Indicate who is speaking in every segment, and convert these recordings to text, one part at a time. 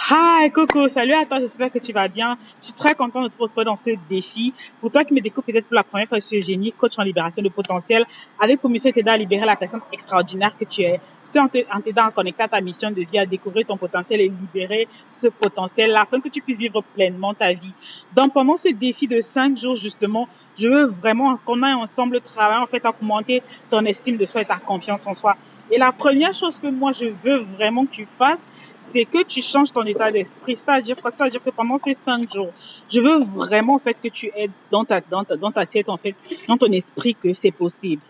Speaker 1: Hi Coco, salut à toi, j'espère que tu vas bien. Je suis très contente de te retrouver dans ce défi. Pour toi qui me découvres peut-être pour la première fois, je suis Génie, coach en libération de potentiel, avec pour mission de t'aider à libérer la personne extraordinaire que tu es. C'est en t'aidant à connecter à ta mission de vie, à découvrir ton potentiel et libérer ce potentiel afin que tu puisses vivre pleinement ta vie. Donc pendant ce défi de 5 jours justement, je veux vraiment qu'on aille ensemble travailler en fait à augmenter ton estime de soi et ta confiance en soi. Et la première chose que moi je veux vraiment que tu fasses, c'est que tu changes ton état d'esprit. C'est-à-dire quoi? C'est-à-dire que pendant ces 5 jours, je veux vraiment en fait que tu aies dans ta tête en fait, dans ton esprit que c'est possible.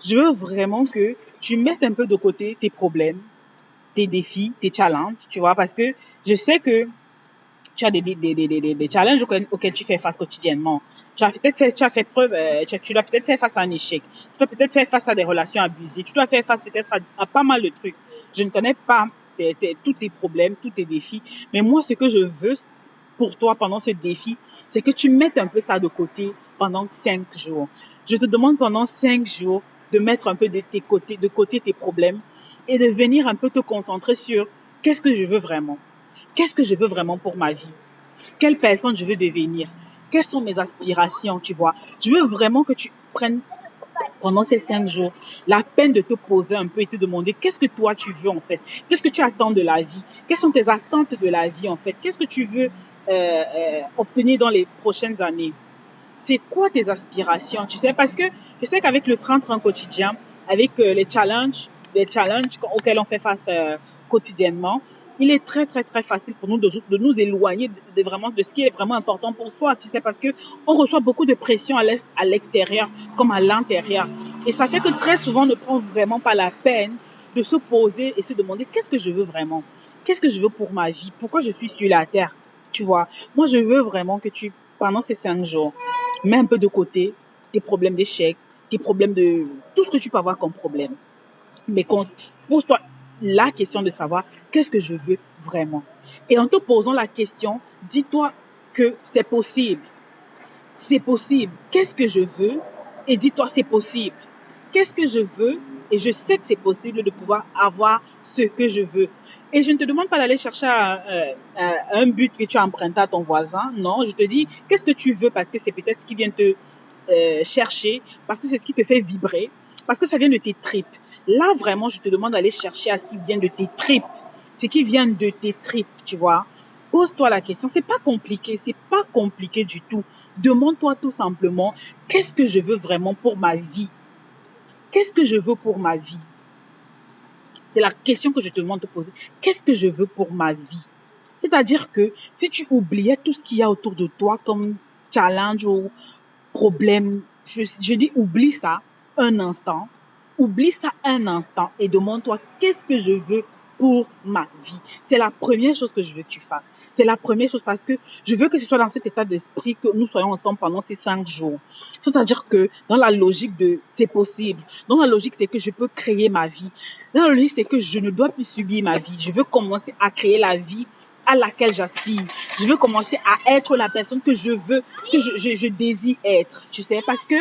Speaker 1: Je veux vraiment que tu mettes un peu de côté tes problèmes, tes défis, tes challenges, tu vois, parce que je sais que tu as des challenges auxquels tu fais face quotidiennement. Tu as fait preuve, tu dois peut-être faire face à un échec. Tu dois peut-être faire face à des relations abusées. Tu dois faire face peut-être à pas mal de trucs. Je ne connais pas tous tes problèmes, tous tes défis. Mais moi, ce que je veux pour toi pendant ce défi, c'est que tu mettes un peu ça de côté pendant 5 jours. Je te demande pendant 5 jours de mettre un peu de côté tes problèmes et de venir un peu te concentrer sur qu'est-ce que je veux vraiment. Qu'est-ce que je veux vraiment pour ma vie? Quelle personne je veux devenir? Quelles sont mes aspirations, tu vois? Je veux vraiment que tu prennes pendant ces 5 jours la peine de te poser un peu et te demander qu'est-ce que toi tu veux en fait? Qu'est-ce que tu attends de la vie? Quelles sont tes attentes de la vie en fait? Qu'est-ce que tu veux obtenir dans les prochaines années? C'est quoi tes aspirations? Tu sais, parce que je sais qu'avec le 30 quotidien, avec les challenges auxquels on fait face quotidiennement, il est très, très, très facile pour nous de nous éloigner vraiment de ce qui est vraiment important pour soi. Tu sais, parce que on reçoit beaucoup de pression à l'extérieur comme à l'intérieur. Et ça fait que très souvent, on ne prend vraiment pas la peine de se poser et se demander qu'est-ce que je veux vraiment? Qu'est-ce que je veux pour ma vie? Pourquoi je suis sur la terre? Tu vois, moi, je veux vraiment que pendant ces 5 jours, mets un peu de côté tes problèmes d'échec, tes problèmes de tout ce que tu peux avoir comme problème. Mais pose-toi la question de savoir qu'est-ce que je veux vraiment. Et en te posant la question, dis-toi que c'est possible. C'est possible. Qu'est-ce que je veux? Et dis-toi c'est possible. Qu'est-ce que je veux? Et je sais que c'est possible de pouvoir avoir ce que je veux. Et je ne te demande pas d'aller chercher un but que tu as emprunté à ton voisin. Non, je te dis, qu'est-ce que tu veux parce que c'est peut-être ce qui vient te chercher, parce que c'est ce qui te fait vibrer, parce que ça vient de tes tripes. Là, vraiment, je te demande d'aller chercher à ce qui vient de tes tripes, ce qui vient de tes tripes, tu vois. Pose-toi la question, c'est pas compliqué du tout. Demande-toi tout simplement, qu'est-ce que je veux vraiment pour ma vie? Qu'est-ce que je veux pour ma vie? C'est la question que je te demande de poser. Qu'est-ce que je veux pour ma vie? C'est-à-dire que si tu oubliais tout ce qu'il y a autour de toi comme challenge ou problème, je dis oublie ça un instant, oublie ça un instant et demande-toi qu'est-ce que je veux pour ma vie. C'est la première chose que je veux que tu fasses. C'est la première chose parce que je veux que ce soit dans cet état d'esprit que nous soyons ensemble pendant ces 5 jours. C'est-à-dire que dans la logique de c'est possible, dans la logique c'est que je peux créer ma vie, dans la logique c'est que je ne dois plus subir ma vie. Je veux commencer à créer la vie à laquelle j'aspire. Je veux commencer à être la personne que je veux, que je désire être, tu sais, parce que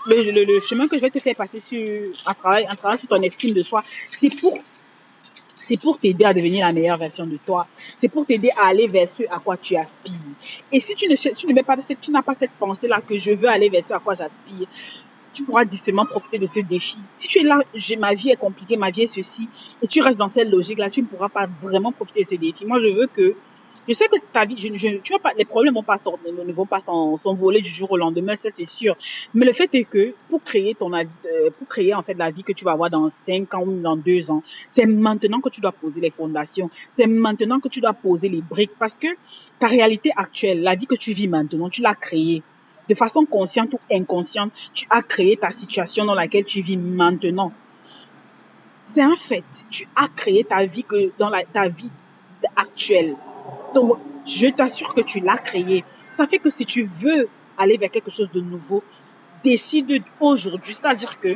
Speaker 1: le chemin que je vais te faire passer en travaillant sur ton estime de soi, c'est pour t'aider à devenir la meilleure version de toi. C'est pour t'aider à aller vers ce à quoi tu aspires. Et si tu ne mets pas, tu n'as pas cette pensée-là que je veux aller vers ce à quoi j'aspire, tu pourras justement profiter de ce défi. Si tu es là, ma vie est compliquée, ma vie est ceci, et tu restes dans cette logique-là, tu ne pourras pas vraiment profiter de ce défi. Moi, je sais que ta vie, tu vois pas, les problèmes ne vont pas s'envoler du jour au lendemain, ça c'est sûr. Mais le fait est que pour créer en fait la vie que tu vas avoir dans 5 ans ou dans 2 ans, c'est maintenant que tu dois poser les fondations. C'est maintenant que tu dois poser les briques parce que ta réalité actuelle, la vie que tu vis maintenant, tu l'as créée de façon consciente ou inconsciente, tu as créé ta situation dans laquelle tu vis maintenant. C'est un fait. Tu as créé ta vie ta vie actuelle. Donc, je t'assure que tu l'as créée. Ça fait que si tu veux aller vers quelque chose de nouveau, décide aujourd'hui. C'est-à-dire que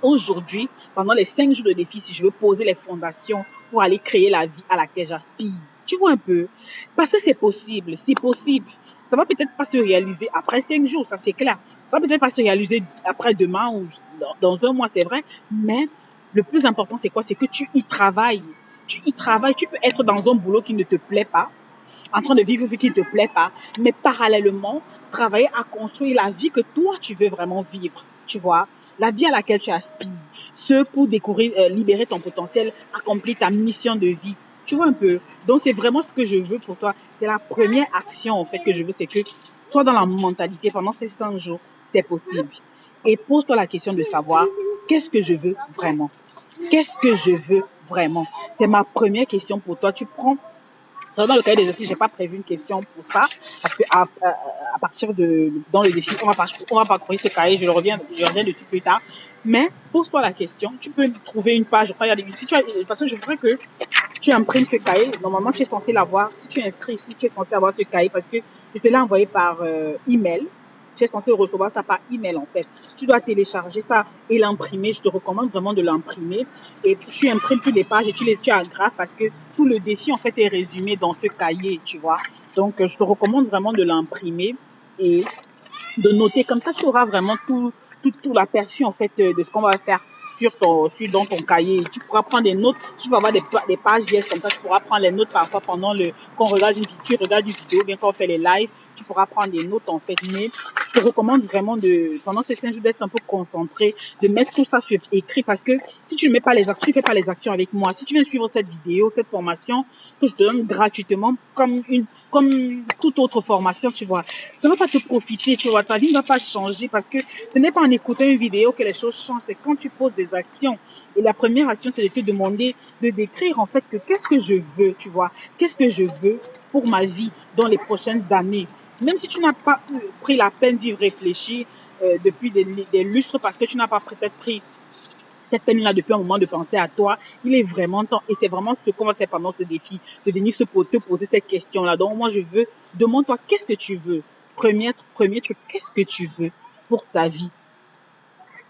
Speaker 1: aujourd'hui, pendant les 5 jours de défi, si je veux poser les fondations pour aller créer la vie à laquelle j'aspire. Tu vois un peu? Parce que c'est possible, c'est possible. Ça va peut-être pas se réaliser après 5 jours, ça c'est clair. Ça va peut-être pas se réaliser après demain ou dans un mois, c'est vrai. Mais le plus important, c'est quoi? C'est que tu y travailles. Tu y travailles, tu peux être dans un boulot qui ne te plaît pas, en train de vivre une vie qui ne te plaît pas, mais parallèlement, travailler à construire la vie que toi, tu veux vraiment vivre, tu vois, la vie à laquelle tu aspires, ce pour découvrir, libérer ton potentiel, accomplir ta mission de vie. Tu vois un peu. Donc, c'est vraiment ce que je veux pour toi. C'est la première action, en fait, que je veux, c'est que toi, dans la mentalité, pendant ces 100 jours, c'est possible. Et pose-toi la question de savoir, qu'est-ce que je veux vraiment? Qu'est-ce que je veux vraiment? C'est ma première question pour toi. Tu prends ça, dans le cahier d'exercice, j'ai pas prévu une question pour ça, parce que à partir de, dans le défi, on va parcourir ce cahier, je reviens dessus plus tard. Mais, pose-toi la question, tu peux trouver une page, je crois, il y a des, si tu as, parce que je voudrais que tu imprimes ce cahier, normalement, tu es censé l'avoir, si tu es inscrit ici, tu es censé avoir ce cahier, parce que je te l'ai envoyé par email, tu es censé recevoir ça par email en fait. Tu dois télécharger ça et l'imprimer. Je te recommande vraiment de l'imprimer. Et tu imprimes toutes les pages et tu agrafes parce que tout le défi en fait est résumé dans ce cahier, tu vois. Donc je te recommande vraiment de l'imprimer et de noter. Comme ça, tu auras vraiment tout l'aperçu en fait de ce qu'on va faire dans ton cahier. Tu pourras prendre des notes. Tu vas avoir des pages vierges comme ça. Tu pourras prendre les notes parfois pendant quand on regarde tu regardes une vidéo, bien quand on fait les lives, tu pourras prendre des notes en fait. Mais je te recommande vraiment pendant ces 15 jours d'être un peu concentré, de mettre tout ça sur écrit parce que si tu ne mets pas les actions, tu ne fais pas les actions avec moi. Si tu viens suivre cette vidéo, cette formation que je te donne gratuitement comme toute autre formation, tu vois, ça ne va pas te profiter, tu vois, ta vie ne va pas changer parce que ce n'est pas en écoutant une vidéo que les choses changent, c'est quand tu poses des actions. Et la première action, c'est de te demander, de décrire en fait que qu'est-ce que je veux, tu vois, qu'est-ce que je veux pour ma vie dans les prochaines années. Même si tu n'as pas pris la peine d'y réfléchir depuis des lustres parce que tu n'as pas peut-être pris cette peine-là depuis un moment de penser à toi, il est vraiment temps, et c'est vraiment ce qu'on va faire pendant ce défi, de venir te poser cette question-là. Donc moi je veux, demande-toi qu'est-ce que tu veux. Premier truc, qu'est-ce que tu veux pour ta vie?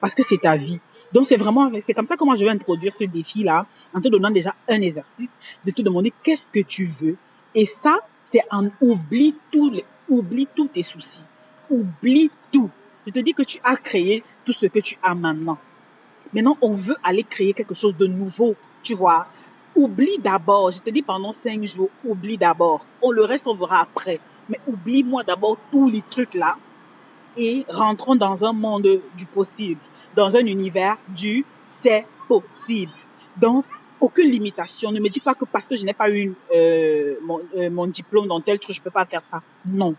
Speaker 1: Parce que c'est ta vie. Donc c'est comme ça que moi je vais introduire ce défi-là, en te donnant déjà un exercice, de te demander qu'est-ce que tu veux. Et ça, c'est oublie tous tes soucis. Oublie tout. Je te dis que tu as créé tout ce que tu as maintenant. Maintenant, on veut aller créer quelque chose de nouveau, tu vois. Oublie d'abord, je te dis pendant 5 jours, oublie d'abord. Le reste, on verra après. Mais oublie-moi d'abord tous les trucs là et rentrons dans un monde du possible, dans un univers du c'est possible. Donc, aucune limitation. Ne me dis pas que parce que je n'ai pas eu mon diplôme dans tel truc, je ne peux pas faire ça. Non.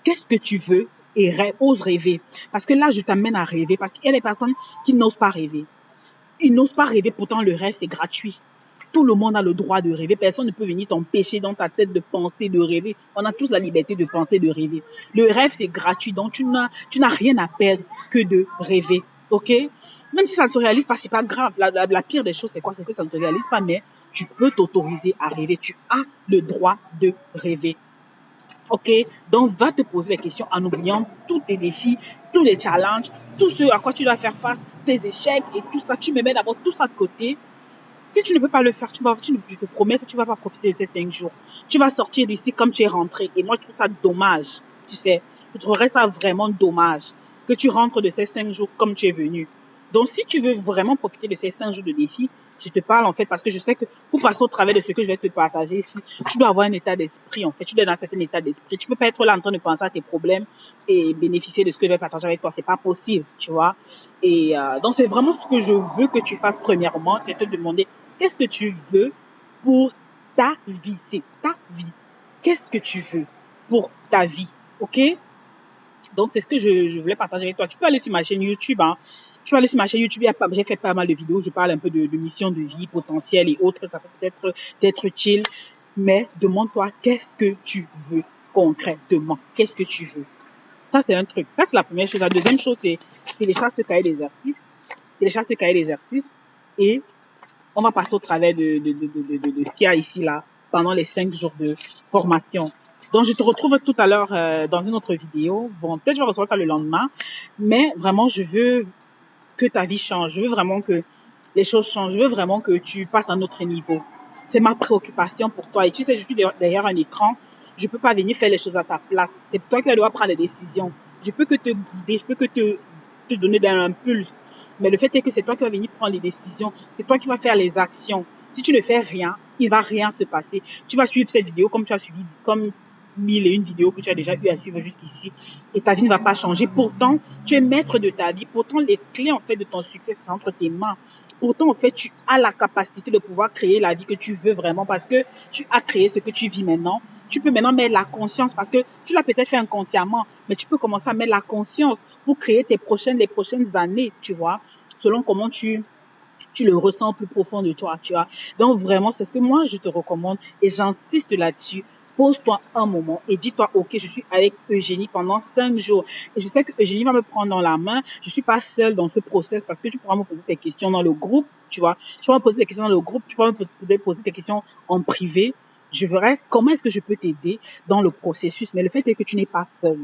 Speaker 1: Qu'est-ce que tu veux et ose rêver. Parce que là, je t'amène à rêver. Parce qu'il y a des personnes qui n'osent pas rêver. Ils n'osent pas rêver, pourtant le rêve, c'est gratuit. Tout le monde a le droit de rêver. Personne ne peut venir t'empêcher dans ta tête de penser, de rêver. On a tous la liberté de penser, de rêver. Le rêve, c'est gratuit. Donc, tu n'as rien à perdre que de rêver. OK? Même si ça ne se réalise pas, c'est pas grave. La pire des choses, c'est quoi? C'est que ça ne se réalise pas, mais tu peux t'autoriser à rêver. Tu as le droit de rêver. OK? Donc, va te poser les questions en oubliant tous tes défis, tous les challenges, tout ce à quoi tu dois faire face, tes échecs et tout ça. Tu me mets d'abord tout ça de côté. Si tu ne peux pas le faire, je te promets que tu ne vas pas profiter de ces 5 jours. Tu vas sortir d'ici comme tu es rentré. Et moi, je trouve ça dommage. Tu sais, je trouverais ça vraiment dommage que tu rentres de ces 5 jours comme tu es venu. Donc, si tu veux vraiment profiter de ces 5 jours de défi, je te parle en fait parce que je sais que pour passer au travers de ce que je vais te partager ici, tu dois avoir un état d'esprit en fait. Tu dois être dans un certain état d'esprit. Tu peux pas être là en train de penser à tes problèmes et bénéficier de ce que je vais partager avec toi. C'est pas possible, tu vois. Et donc, c'est vraiment ce que je veux que tu fasses premièrement, c'est te demander qu'est-ce que tu veux pour ta vie. C'est ta vie. Qu'est-ce que tu veux pour ta vie, OK? Donc, c'est ce que je voulais partager avec toi. Tu peux aller sur ma chaîne YouTube, hein. Tu peux aller sur ma chaîne YouTube, j'ai fait pas mal de vidéos, je parle un peu de mission de vie, potentiel et autres, ça peut peut-être être utile, mais demande-toi qu'est-ce que tu veux concrètement, qu'est-ce que tu veux. Ça, c'est un truc. Ça, c'est la première chose. La deuxième chose, c'est télécharge ce cahier d'exercice, et on va passer au travers de ce qu'il y a ici, là, pendant les 5 jours de formation. Donc, je te retrouve tout à l'heure dans une autre vidéo. Bon, peut-être je vais recevoir ça le lendemain, mais vraiment, je veux que ta vie change. Je veux vraiment que les choses changent. Je veux vraiment que tu passes à un autre niveau. C'est ma préoccupation pour toi. Et tu sais, je suis derrière un écran. Je peux pas venir faire les choses à ta place. C'est toi qui dois prendre les décisions. Je peux que te guider, je peux que te donner d'un impulse. Mais le fait est que c'est toi qui vas venir prendre les décisions. C'est toi qui vas faire les actions. Si tu ne fais rien, il va rien se passer. Tu vas suivre cette vidéo comme tu as suivi, comme 1001 vidéos que tu as déjà eu à suivre jusqu'ici et ta vie ne va pas changer. Pourtant, tu es maître de ta vie. Pourtant, les clés, en fait, de ton succès, c'est entre tes mains. Pourtant, en fait, tu as la capacité de pouvoir créer la vie que tu veux vraiment parce que tu as créé ce que tu vis maintenant. Tu peux maintenant mettre la conscience parce que tu l'as peut-être fait inconsciemment, mais tu peux commencer à mettre la conscience pour créer les prochaines années, tu vois, selon comment tu le ressens plus profond de toi, tu vois. Donc vraiment, c'est ce que moi, je te recommande et j'insiste là-dessus. Pose-toi un moment et dis-toi, OK, je suis avec Eugénie pendant 5 jours. Et je sais que Eugénie va me prendre dans la main. Je suis pas seule dans ce process parce que tu pourras me poser tes questions dans le groupe, tu vois. Tu pourras me poser des questions dans le groupe, tu pourras me poser tes questions en privé. Je verrai comment est-ce que je peux t'aider dans le processus. Mais le fait est que tu n'es pas seule.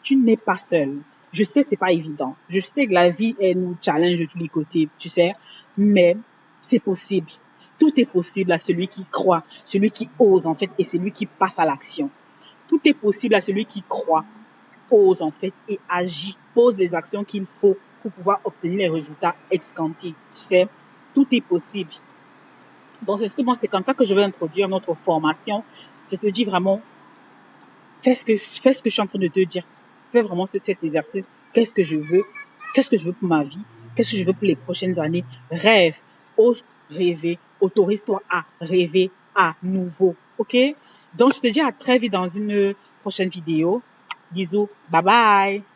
Speaker 1: Tu n'es pas seule. Je sais que c'est pas évident. Je sais que la vie, elle nous challenge de tous les côtés, tu sais. Mais c'est possible. Tout est possible à celui qui croit, celui qui ose en fait et celui qui passe à l'action. Tout est possible à celui qui croit, ose en fait et agit, pose les actions qu'il faut pour pouvoir obtenir les résultats escomptés. Tu sais, tout est possible. Donc c'est comme ça que je vais introduire notre formation. Je te dis vraiment, fais ce que je suis en train de te dire. Fais vraiment cet exercice. Qu'est-ce que je veux? Qu'est-ce que je veux pour ma vie? Qu'est-ce que je veux pour les prochaines années? Rêve, ose rêver, autorise-toi à rêver à nouveau. OK? Donc, je te dis à très vite dans une prochaine vidéo. Bisous. Bye bye.